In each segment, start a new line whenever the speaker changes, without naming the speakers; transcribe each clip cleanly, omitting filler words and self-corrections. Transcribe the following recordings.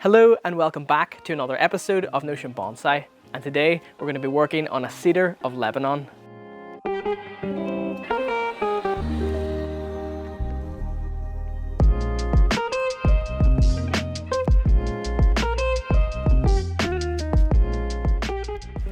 Hello and welcome back to another episode of Notion Bonsai, and today we're going to be working on a cedar of Lebanon.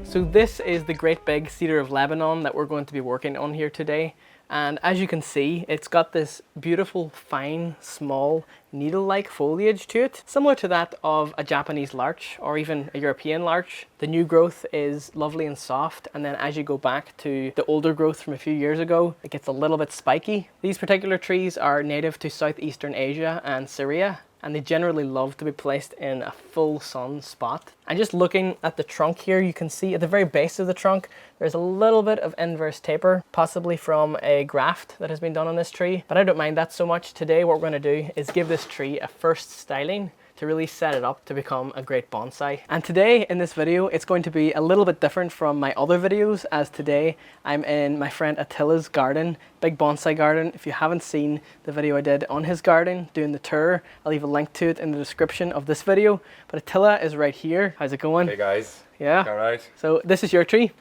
So this is the great big cedar of Lebanon that we're going to be working on here today. And as you can see, it's got this beautiful, fine, small, needle-like foliage to it, similar to that of a Japanese larch or even a European larch. The new growth is lovely and soft, and then as you go back to the older growth from a few years ago, it gets a little bit spiky. These particular trees are native to Southeastern Asia and Syria, and they generally love to be placed in a full sun spot. And just looking at the trunk here, you can see at the very base of the trunk, there's a little bit of inverse taper, possibly from a graft that has been done on this tree, but I don't mind that so much. Today what we're going to do is give this tree a first styling to really set it up to become a great bonsai. And today in this video, it's going to be a little bit different from my other videos, as today I'm in my friend Attila's garden, big bonsai garden. If you haven't seen the video I did on his garden, doing the tour, I'll leave a link to it in the description of this video. But Attila is right here. How's it going?
Hey guys.
Yeah.
All right.
So this is your tree?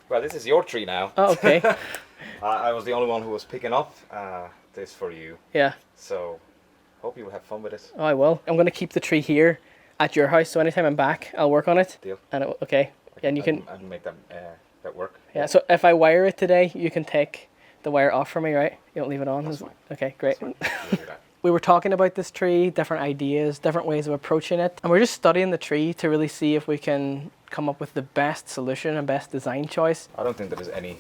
Well, this is your tree now.
Oh, okay.
I was the only one who was picking up this for you.
Yeah.
So hope you will have fun with it.
Oh, I will. I'm going to keep the tree here at your house, so anytime I'm back, I'll work on it.
Deal.
And okay. Yeah, and you can.
I can make that work.
Yeah. So if I wire it today, you can take the wire off for me, right? You don't leave it on.
That's fine.
Okay, great.
We'll do that.
We were talking about this tree, different ideas, different ways of approaching it, and we're just studying the tree to really see if we can come up with the best solution and best design choice.
I don't think there is any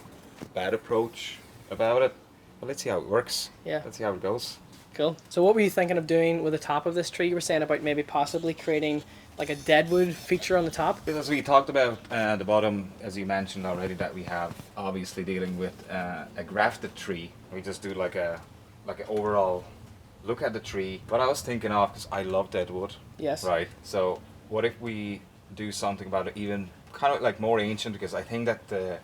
bad approach about it, but let's see how it works.
Yeah.
Let's see how it goes.
Cool. So what were you thinking of doing with the top of this tree? You were saying about maybe possibly creating like a deadwood feature on the top?
Because we talked about the bottom, as you mentioned already, that we have obviously dealing with a grafted tree. We just do like an overall look at the tree. What I was thinking of, because I love deadwood.
Yes.
Right. So what if we do something about it even kind of like more ancient? Because I think that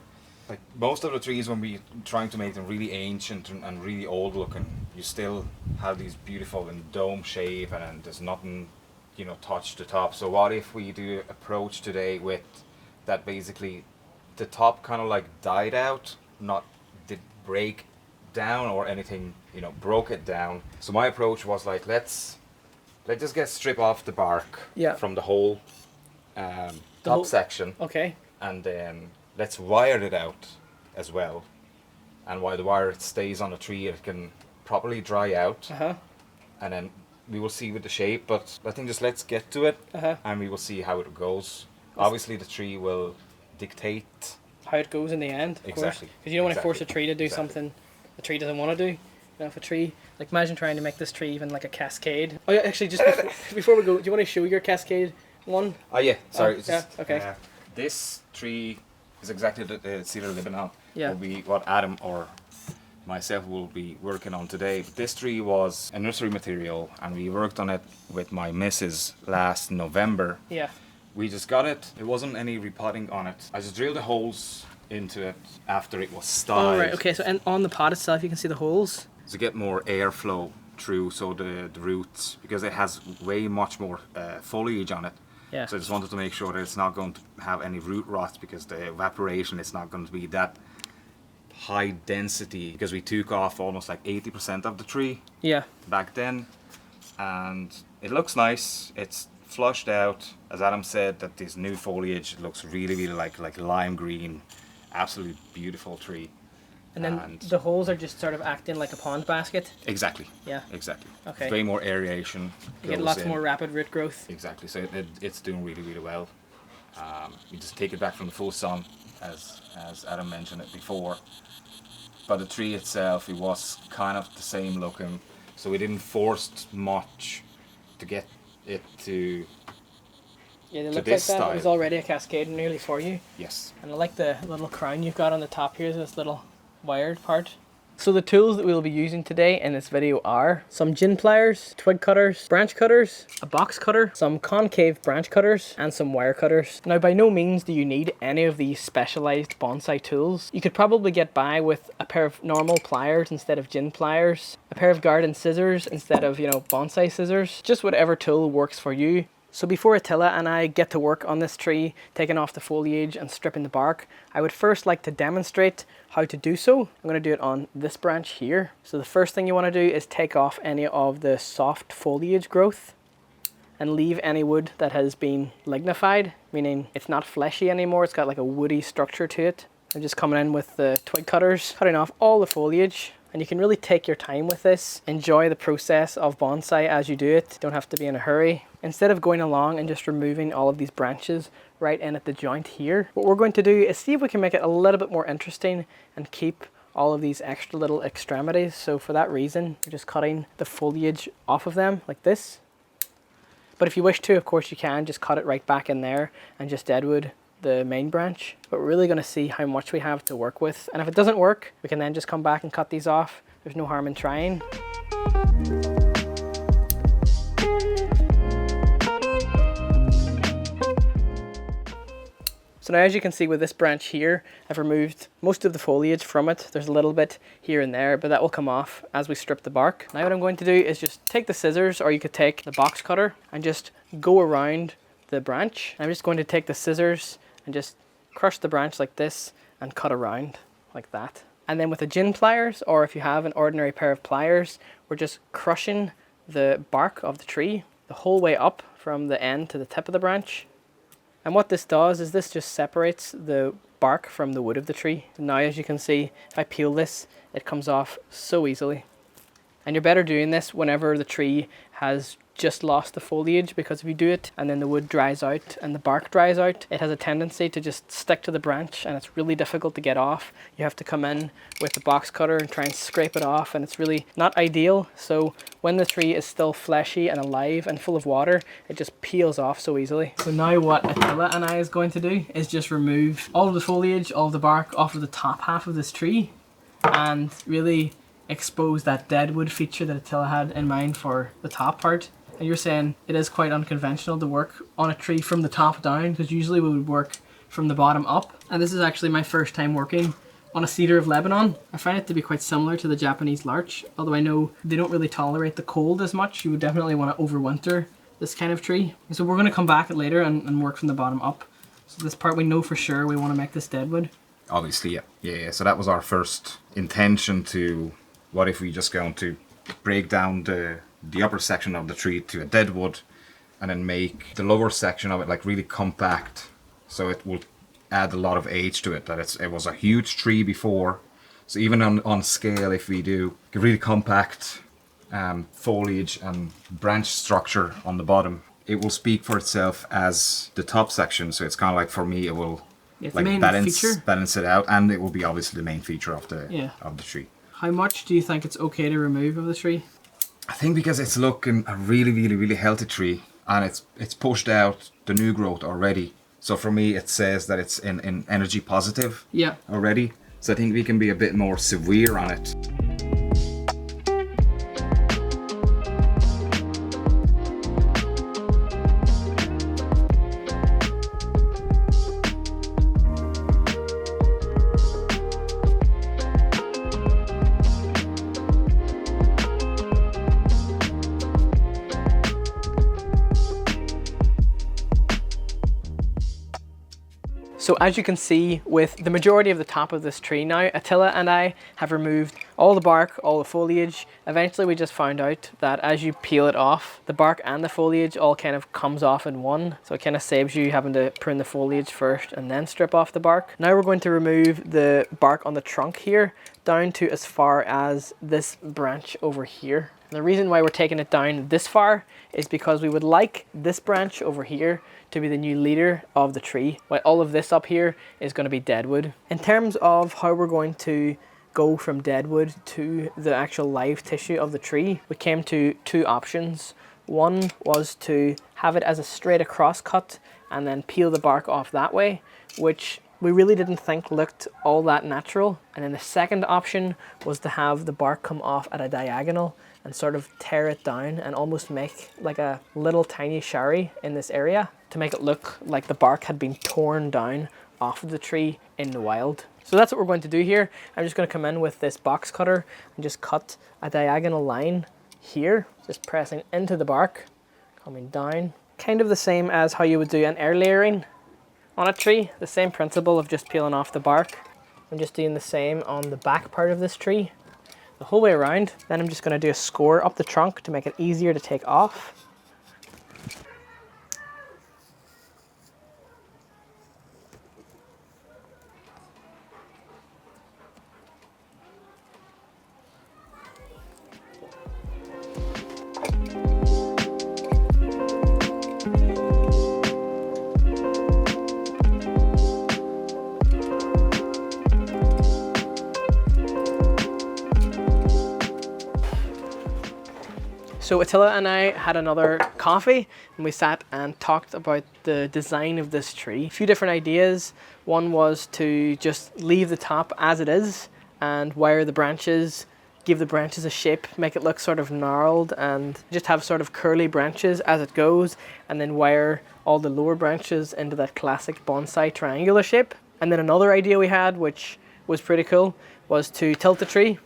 like most of the trees, when we trying to make them really ancient and really old looking, you still have these beautiful and dome shape, and there's nothing, touch the top. So what if we do approach today with that basically the top kind of like died out, not did break down or anything, broke it down. So my approach was like, let's just strip off the bark from the whole top section.
Okay.
And then let's wire it out as well. And while the wire stays on the tree, it can properly dry out. And then we will see with the shape, but I think just let's get to it and we will see how it goes. Obviously the tree will dictate
how it goes in the end, of
exactly.
Because you don't want to force a tree to do something the tree doesn't want to do. If a tree, like imagine trying to make this tree even like a cascade. Oh yeah, actually just before we go, do you want to show your cascade one?
Oh yeah, sorry.
Okay.
This tree is exactly the cedar Lebanon.
Yeah.
Will be what Adam or myself will be working on today. This tree was a nursery material, and we worked on it with my missus last November.
Yeah.
We just got it. There wasn't any repotting on it. I just drilled the holes into it after it was styled.
Oh right, okay. So and on the pot itself, you can see the holes.
To get more airflow through, so the roots, because it has way much more foliage on it.
Yeah.
So I just wanted to make sure that it's not going to have any root rot, because the evaporation is not going to be that high density, because we took off almost like 80% of the tree back then, and it looks nice. It's flushed out, as Adam said, that this new foliage looks really like lime green, absolutely beautiful tree.
And then the holes are just sort of acting like a pond basket.
Exactly.
Yeah.
Exactly.
Okay.
There's way more aeration.
You get lots more rapid root growth.
Exactly. So it's doing really well. You just take it back from the full sun, as Adam mentioned it before. But the tree itself, it was kind of the same looking, so we didn't force much to get it to.
Yeah, they look like that. It was already a cascade nearly for you.
Yes.
And I like the little crown you've got on the top here. This little wired part. So the tools that we'll be using today in this video are some gin pliers, twig cutters, branch cutters, a box cutter, some concave branch cutters, and some wire cutters. Now by no means do you need any of these specialized bonsai tools. You could probably get by with a pair of normal pliers instead of gin pliers, a pair of garden scissors instead of, bonsai scissors. Just whatever tool works for you. So before Attila and I get to work on this tree, taking off the foliage and stripping the bark, I would first like to demonstrate how to do so. I'm going to do it on this branch here. So the first thing you want to do is take off any of the soft foliage growth and leave any wood that has been lignified, meaning it's not fleshy anymore, it's got like a woody structure to it. I'm just coming in with the twig cutters, cutting off all the foliage. And you can really take your time with this. Enjoy the process of bonsai as you do it. Don't have to be in a hurry. Instead of going along and just removing all of these branches right in at the joint here, what we're going to do is see if we can make it a little bit more interesting and keep all of these extra little extremities. So for that reason, we're just cutting the foliage off of them like this. But if you wish to, of course you can just cut it right back in there and just deadwood the main branch. But we're really going to see how much we have to work with, and if it doesn't work we can then just come back and cut these off. There's no harm in trying. So now, as you can see with this branch here, I've removed most of the foliage from it. There's a little bit here and there, but that will come off as we strip the bark. Now what I'm going to do is just take the scissors, or you could take the box cutter, and just go around the branch. I'm just going to take the scissors and just crush the branch like this and cut around like that. And then with the gin pliers, or if you have an ordinary pair of pliers, we're just crushing the bark of the tree the whole way up from the end to the tip of the branch. And what this does is this just separates the bark from the wood of the tree. Now as you can see, if I peel this, it comes off so easily. And you're better doing this whenever the tree has just lost the foliage, because if you do it and then the wood dries out and the bark dries out, it has a tendency to just stick to the branch and it's really difficult to get off. You have to come in with the box cutter and try and scrape it off, and it's really not ideal. So when the tree is still fleshy and alive and full of water, it just peels off so easily. So now what Attila and I is going to do is just remove all of the foliage, all of the bark off of the top half of this tree and really expose that deadwood feature that Attila had in mind for the top part. And you're saying it is quite unconventional to work on a tree from the top down, because usually we would work from the bottom up. And this is actually my first time working on a cedar of Lebanon. I find it to be quite similar to the Japanese larch, although I know they don't really tolerate the cold as much. You would definitely want to overwinter this kind of tree. So we're going to come back later and work from the bottom up. So this part we know for sure we want to make this deadwood.
Obviously, yeah. So that was our first intention to, what if we just going to break down the upper section of the tree to a deadwood and then make the lower section of it like really compact, so it will add a lot of age to it. That it was a huge tree before, so even on scale, if we do a really compact foliage and branch structure on the bottom, it will speak for itself as the top section. So it's kind of like, for me, it will like balance it out, and it will be obviously the main feature of the tree.
How much do you think it's okay to remove of the tree?
I think because it's looking a really healthy tree, and it's pushed out the new growth already. So for me, it says that it's in energy positive already. So I think we can be a bit more severe on it.
So as you can see, with the majority of the top of this tree now, Attila and I have removed all the bark, all the foliage. Eventually we just found out that as you peel it off, the bark and the foliage all kind of comes off in one. So it kind of saves you having to prune the foliage first and then strip off the bark. Now we're going to remove the bark on the trunk here down to as far as this branch over here. And the reason why we're taking it down this far is because we would like this branch over here to be the new leader of the tree, while all of this up here is going to be deadwood. In terms of how we're going to go from deadwood to the actual live tissue of the tree, we came to two options. One was to have it as a straight across cut and then peel the bark off that way, which we really didn't think looked all that natural. And then the second option was to have the bark come off at a diagonal and sort of tear it down and almost make like a little tiny shari in this area to make it look like the bark had been torn down off of the tree in the wild. So that's what we're going to do here. I'm just going to come in with this box cutter and just cut a diagonal line here, just pressing into the bark, coming down kind of the same as how you would do an air layering on a tree. The same principle of just peeling off the bark. I'm just doing the same on the back part of this tree, the whole way around. Then I'm just going to do a score up the trunk to make it easier to take off. So Attila and I had another coffee and we sat and talked about the design of this tree. A few different ideas. One was to just leave the top as it is and wire the branches, give the branches a shape, make it look sort of gnarled and just have sort of curly branches as it goes, and then wire all the lower branches into that classic bonsai triangular shape. And then another idea we had, which was pretty cool, was to tilt the tree,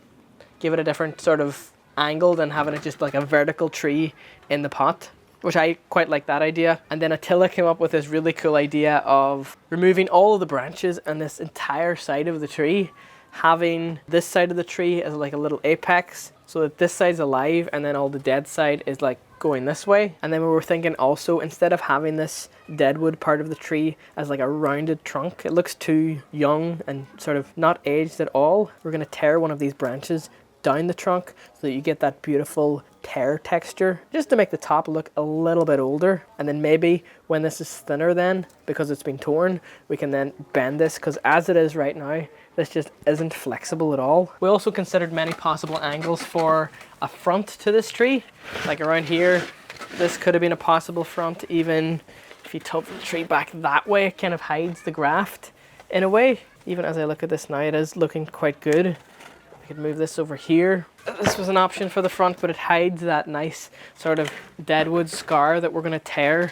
give it a different sort of angled and having it just like a vertical tree in the pot, which I quite like that idea. And then Attila came up with this really cool idea of removing all of the branches and this entire side of the tree, having this side of the tree as like a little apex so that this side's alive and then all the dead side is like going this way. And then we were thinking also, instead of having this deadwood part of the tree as like a rounded trunk, it looks too young and sort of not aged at all. We're going to tear one of these branches down the trunk so that you get that beautiful tear texture, just to make the top look a little bit older. And then maybe when this is thinner then, because it's been torn, we can then bend this, because as it is right now, this just isn't flexible at all. We also considered many possible angles for a front to this tree. Like around here, this could have been a possible front. Even if you tilt the tree back that way, it kind of hides the graft in a way. Even as I look at this now, it is looking quite good. Could move this over here. This was an option for the front, but it hides that nice sort of deadwood scar that we're going to tear,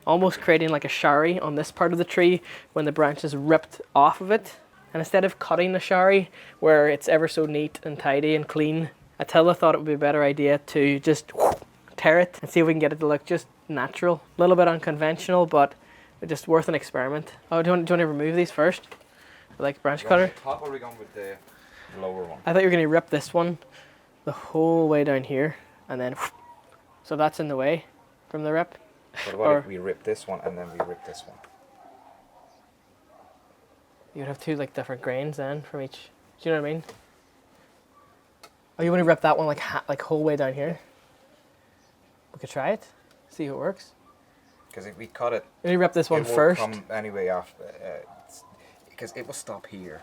almost creating like a shari on this part of the tree when the branch is ripped off of it. And instead of cutting the shari where it's ever so neat and tidy and clean, Attila thought it would be a better idea to just tear it and see if we can get it to look just natural. A little bit unconventional, but just worth an experiment. Oh, do you want to remove these first? Like branch cutter?
Top, or are we going with the lower one?
I thought you were going to rip this one the whole way down here, and then so that's in the way from the rip.
What about if we rip this one and then we rip this one?
You would have two like different grains then from each. Do you know what I mean? Oh, you want to rip that one like whole way down here? We could try it, see how it works.
Because if we cut it,
Let me rip this one
it will
first.
come anyway off, because it will stop here.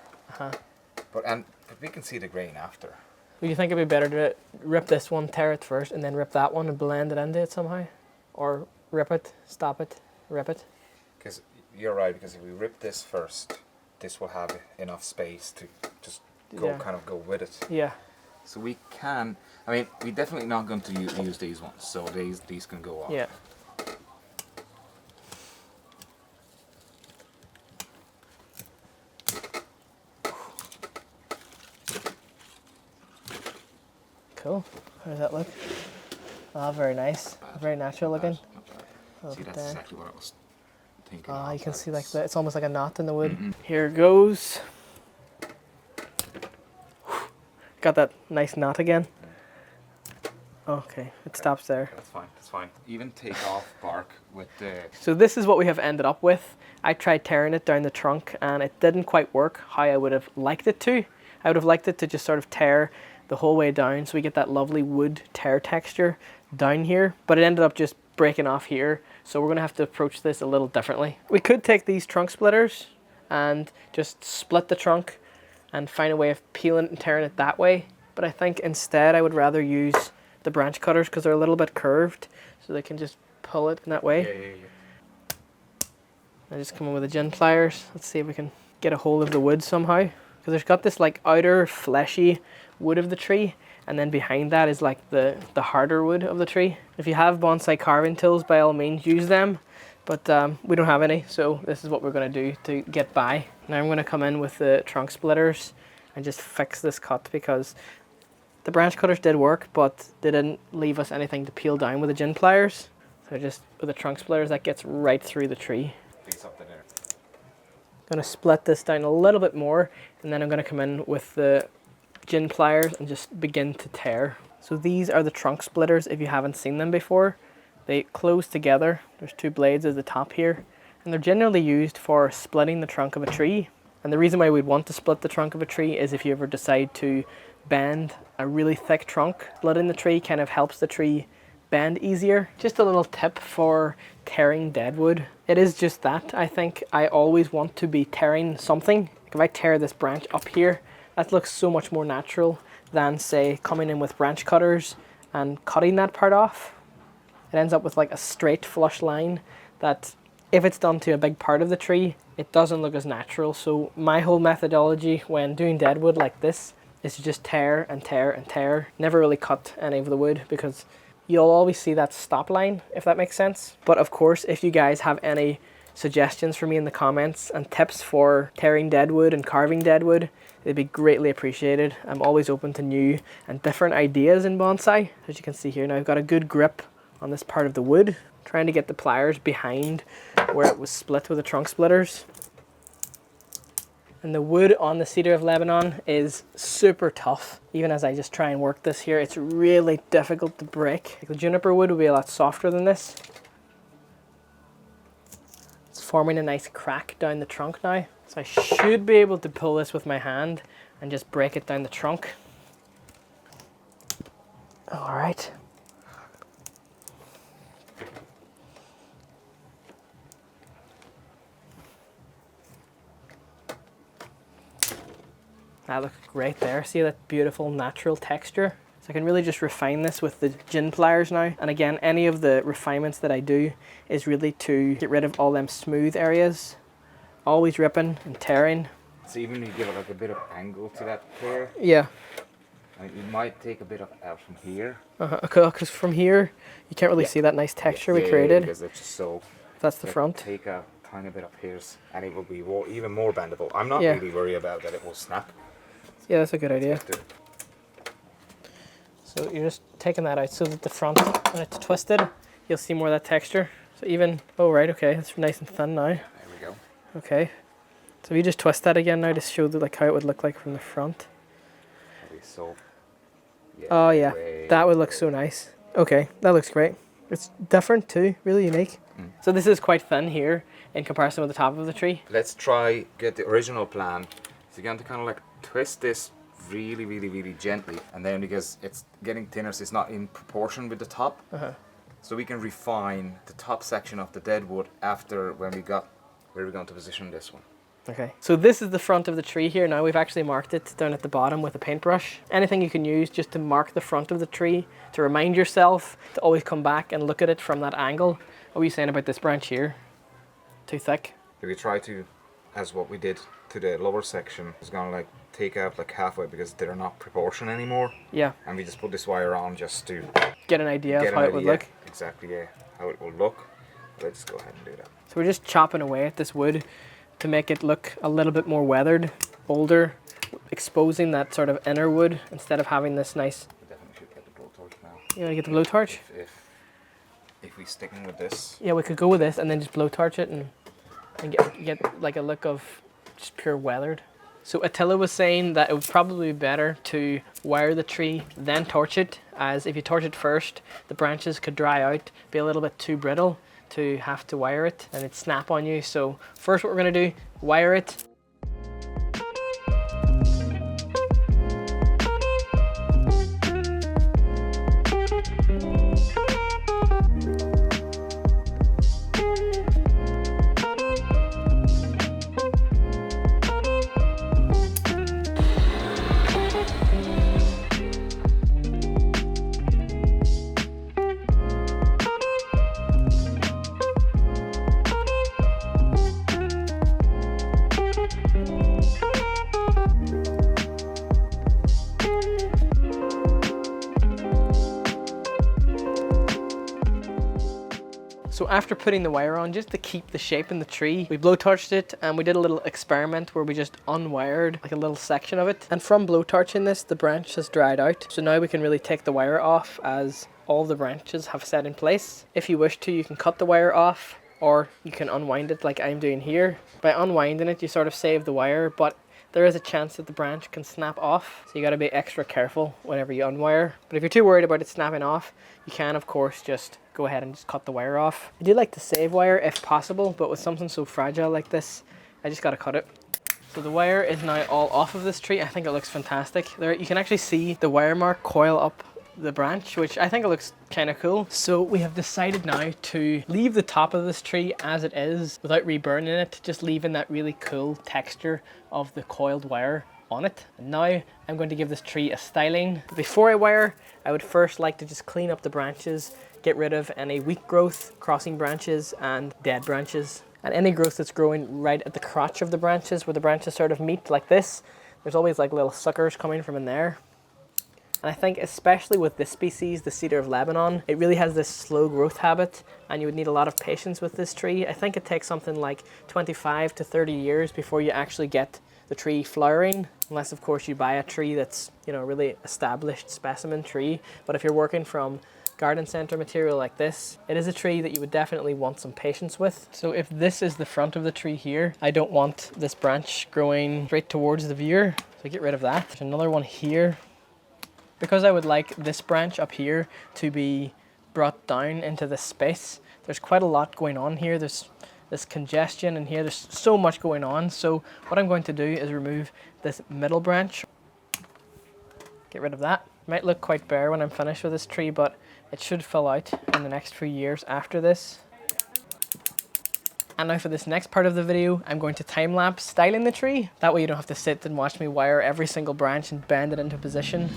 But we can see the grain after.
Would you think it'd be better to rip this one, tear it first, and then rip that one and blend it into it somehow? Or rip it, stop it, rip it?
Because you're right, because if we rip this first, this will have enough space to just kind of go with it.
Yeah.
So we can, I mean, we're definitely not going to use these ones, so these can go off.
Yeah. Cool. How does that look? Ah, very nice. Very natural looking.
See, that's exactly what I was thinking.
Ah, you can see like it's almost like a knot in the wood. Here goes. Got that nice knot again. Okay, it stops there.
That's fine, that's fine. Even take off bark with the...
So this is what we have ended up with. I tried tearing it down the trunk and it didn't quite work how I would have liked it to. I would have liked it to just sort of tear the whole way down so we get that lovely wood tear texture down here, but it ended up just breaking off here, so we're going to have to approach this a little differently. We could take these trunk splitters and just split the trunk and find a way of peeling and tearing it that way, but I think instead I would rather use the branch cutters because they're a little bit curved, so they can just pull it in that way.
Yeah.
I just come in with the gin pliers. Let's see if we can get a hold of the wood somehow, because there's got this like outer fleshy wood of the tree, and then behind that is like the harder wood of the tree. If you have bonsai carving tools, by all means use them, but we don't have any, so this is what we're going to do to get by. Now I'm going to come in with the trunk splitters and just fix this cut, because the branch cutters did work, but they didn't leave us anything to peel down with the gin pliers. So So just with the trunk splitters, that gets right through the tree.
Piece up there.
I'm going to split this down a little bit more, and then I'm going to come in with the gin pliers and just begin to tear. So these are the trunk splitters if you haven't seen them before. They close together. There's two blades at the top here, and they're generally used for splitting the trunk of a tree. And the reason why we'd want to split the trunk of a tree is if you ever decide to bend a really thick trunk. Splitting the tree kind of helps the tree bend easier. Just a little tip for tearing deadwood. It is just that. I think I always want to be tearing something. If I tear this branch up here, that looks so much more natural than, say, coming in with branch cutters and cutting that part off. It ends up with like a straight flush line that, if it's done to a big part of the tree, it doesn't look as natural. So my whole methodology when doing deadwood like this is to just tear and tear and tear. Never really cut any of the wood, because you'll always see that stop line, if that makes sense. But of course, if you guys have any suggestions for me in the comments and tips for tearing deadwood and carving deadwood, it'd be greatly appreciated. I'm always open to new and different ideas in bonsai. As you can see here now, I've got a good grip on this part of the wood, trying to get the pliers behind where it was split with the trunk splitters. And the wood on the cedar of Lebanon is super tough. Even as I just try and work this here, it's really difficult to break. The juniper wood will be a lot softer than this. It's forming a nice crack down the trunk now. So I should be able to pull this with my hand and just break it down the trunk. All right. That looks great there. See that beautiful natural texture? So I can really just refine this with the gin pliers now. And again, any of the refinements that I do is really to get rid of all them smooth areas. Always ripping and tearing.
So even you give it like a bit of angle to that tear,
Yeah.
and you might take a bit of out from here.
Because from here, you can't really see that nice texture we created.
Because it's just so.
That's the
like,
front.
Take a tiny bit up here, and it will be even more bendable. I'm not
Yeah.
really worried about that it will snap.
Yeah, that's a good idea.
Just to-
So you're just taking that out so that the front, when it's twisted, you'll see more of that texture. So even, oh right, okay, it's nice and thin now.
There we go.
Okay. So if you just twist that again now to show the, like how it would look like from the front.
Okay, so. Yeah,
Oh yeah,
way-
that would look so nice. Okay, that looks great. It's different too, really unique. So this is quite thin here in comparison with the top of the tree.
Let's try get the original plan. So you're going to kind of like twist this really, really, really gently, and then because it's getting thinner, so it's not in proportion with the top. So we can refine the top section of the deadwood after when we got where we're going to position this one.
Okay, so this is the front of the tree here. Now we've actually marked it down at the bottom with a paintbrush. Anything you can use just to mark the front of the tree, to remind yourself to always come back and look at it from that angle. What were you saying about this branch here? Too thick?
If we try to, as what we did to the lower section, it's going to like take out like halfway because they're not proportion anymore.
Yeah,
And we just put this wire on just to
get an idea
get
of
an
how it would
idea
look.
exactly, yeah, how it will look. Let's go ahead and do that.
So we're just chopping away at this wood to make it look a little bit more weathered, older, exposing that sort of inner wood instead of having this nice.
We definitely should get the blowtorch now.
You want to get the blowtorch?
If we sticking with this,
Yeah, we could go with this and then just blowtorch it and get like a look of just pure weathered. So Attila was saying that it would probably be better to wire the tree, then torch it, as if you torch it first, the branches could dry out, be a little bit too brittle to have to wire it, and it'd snap on you. So first what we're going to do, wire it. So after putting the wire on, just to keep the shape in the tree, we blowtorched it and we did a little experiment where we just unwired like a little section of it. And from blowtorching this, the branch has dried out. So now we can really take the wire off, as all the branches have set in place. If you wish to, you can cut the wire off, or you can unwind it like I'm doing here. By unwinding it, you sort of save the wire, but there is a chance that the branch can snap off, so you got to be extra careful whenever you unwire. But if you're too worried about it snapping off, you can of course just go ahead and just cut the wire off. I do like to save wire if possible, but with something so fragile like this, I just got to cut it. So the wire is now all off of this tree. I think it looks fantastic. There you can actually see the wire mark coil up the branch, which I think it looks kind of cool. So we have decided now to leave the top of this tree as it is without reburning it, just leaving that really cool texture of the coiled wire on it. And now I'm going to give this tree a styling. But before I wire, I would first like to just clean up the branches, get rid of any weak growth, crossing branches and dead branches. And any growth that's growing right at the crotch of the branches, where the branches sort of meet like this, there's always like little suckers coming from in there. And I think especially with this species, the cedar of Lebanon, it really has this slow growth habit, and you would need a lot of patience with this tree. I think it takes something like 25 to 30 years before you actually get the tree flowering, unless of course you buy a tree that's, you know, a really established specimen tree. But if you're working from garden center material like this, it is a tree that you would definitely want some patience with. So if this is the front of the tree here, I don't want this branch growing straight towards the viewer, so get rid of that. There's another one here. Because I would like this branch up here to be brought down into this space, there's quite a lot going on here. There's this congestion in here, there's so much going on. So what I'm going to do is remove this middle branch. Get rid of that. It might look quite bare when I'm finished with this tree, but it should fill out in the next few years after this. And now for this next part of the video, I'm going to time-lapse styling the tree. That way you don't have to sit and watch me wire every single branch and bend it into position.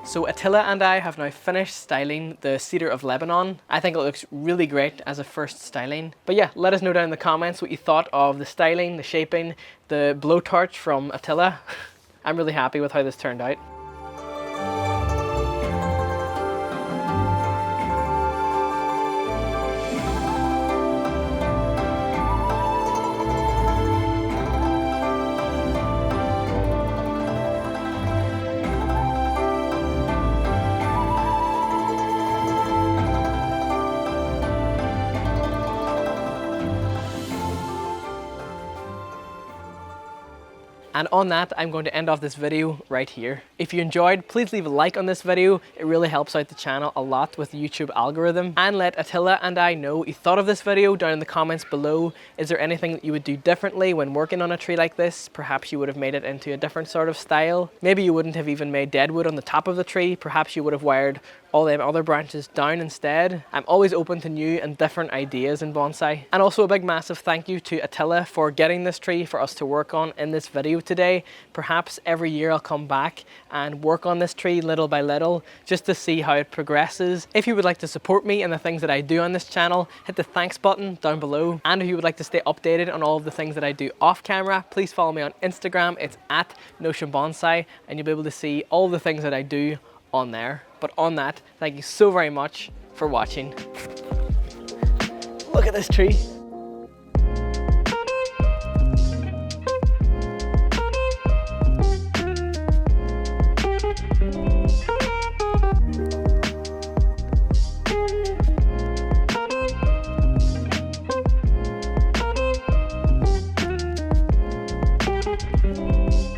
So Attila and I have now finished styling the cedar of Lebanon. I think it looks really great as a first styling. But yeah, let us know down in the comments what you thought of the styling, the shaping, the blowtorch from Attila. I'm really happy with how this turned out. And on that, I'm going to end off this video right here. If you enjoyed, please leave a like on this video. It really helps out the channel a lot with the YouTube algorithm. And let Attila and I know what you thought of this video down in the comments below. Is there anything that you would do differently when working on a tree like this? Perhaps you would have made it into a different sort of style. Maybe you wouldn't have even made deadwood on the top of the tree. Perhaps you would have wired all the other branches down instead. I'm always open to new and different ideas in bonsai. And also a big massive thank you to Attila for getting this tree for us to work on in this video today. Perhaps every year I'll come back and work on this tree little by little just to see how it progresses. If you would like to support me in the things that I do on this channel, hit the thanks button down below. And if you would like to stay updated on all of the things that I do off camera, please follow me on Instagram. It's @NotionBonsai, and you'll be able to see all the things that I do on there. But on that, thank you so very much for watching. Look at this tree.